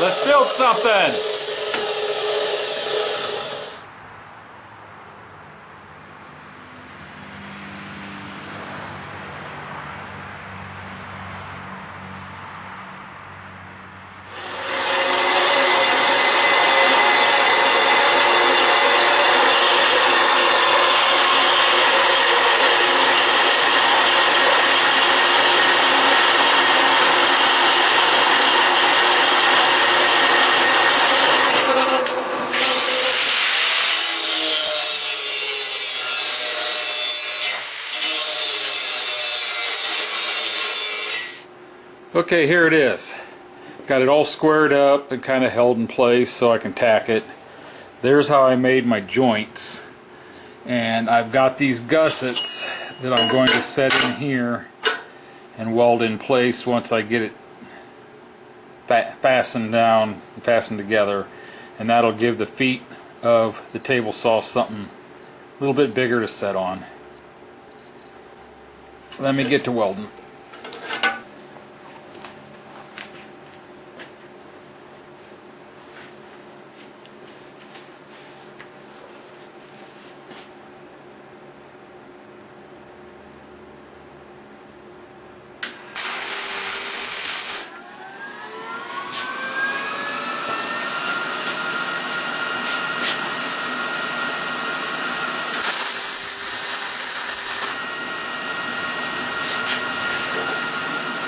Let's build something. Okay, here it is. Got it all squared up and kind of held in place so I can tack it. There's how I made my joints. And I've got these gussets that I'm going to set in here and weld in place once I get it fastened down, fastened together. And that'll give the feet of the table saw something a little bit bigger to set on. Let me get to welding.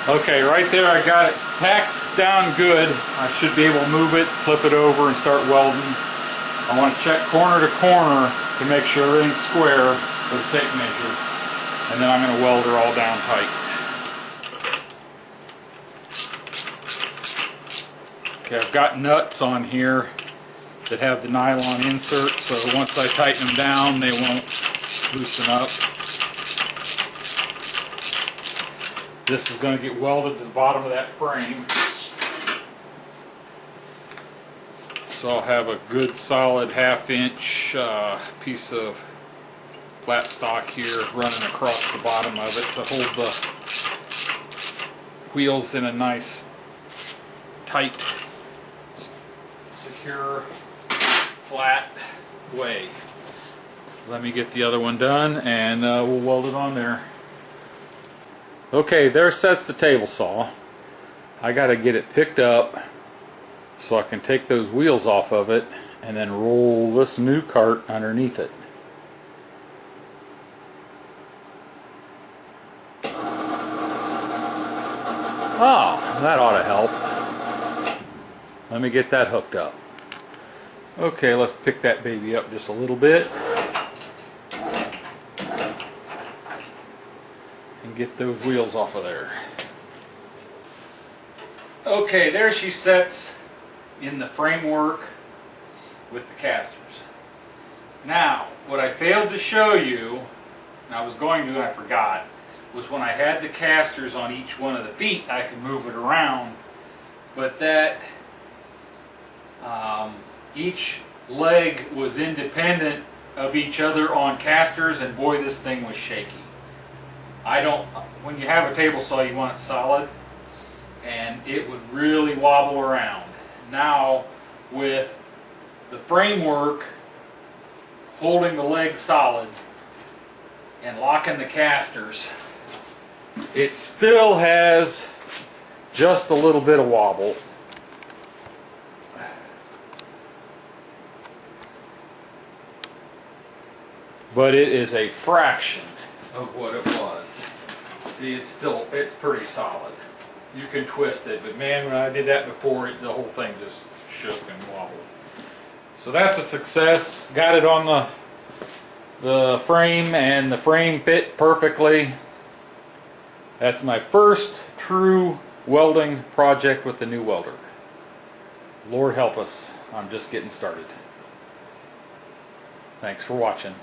Okay, right there I got it tacked down good. I should be able to move it, flip it over, and start welding. I want to check corner to corner to make sure everything's square for the tape measure. And then I'm going to weld her all down tight. Okay, I've got nuts on here that have the nylon insert, so once I tighten them down, they won't loosen up. This is going to get welded to the bottom of that frame. So I'll have a good solid 1/2 inch piece of flat stock here running across the bottom of it to hold the wheels in a nice, tight, secure, flat way. Let me get the other one done and we'll weld it on there. Okay, there sets the table saw. I got to get it picked up so I can take those wheels off of it and then roll this new cart underneath it. Oh, that ought to help. Let me get that hooked up. Okay, let's pick that baby up just a little bit. And get those wheels off of there. Okay, there she sits in the framework with the casters. Now, what I failed to show you, and I was going to and I forgot, was when I had the casters on each one of the feet, I could move it around, but that each leg was independent of each other on casters, and boy, this thing was shaky. When you have a table saw, you want it solid, and it would really wobble around. Now, with the framework holding the leg solid and locking the casters, it still has just a little bit of wobble. But it is a fraction of what it was. See, it's pretty solid. You can twist it, but man, when I did that before, the whole thing just shook and wobbled. So that's a success. Got it on the frame, and the frame fit perfectly. That's my first true welding project with the new welder. Lord help us, I'm just getting started. Thanks for watching.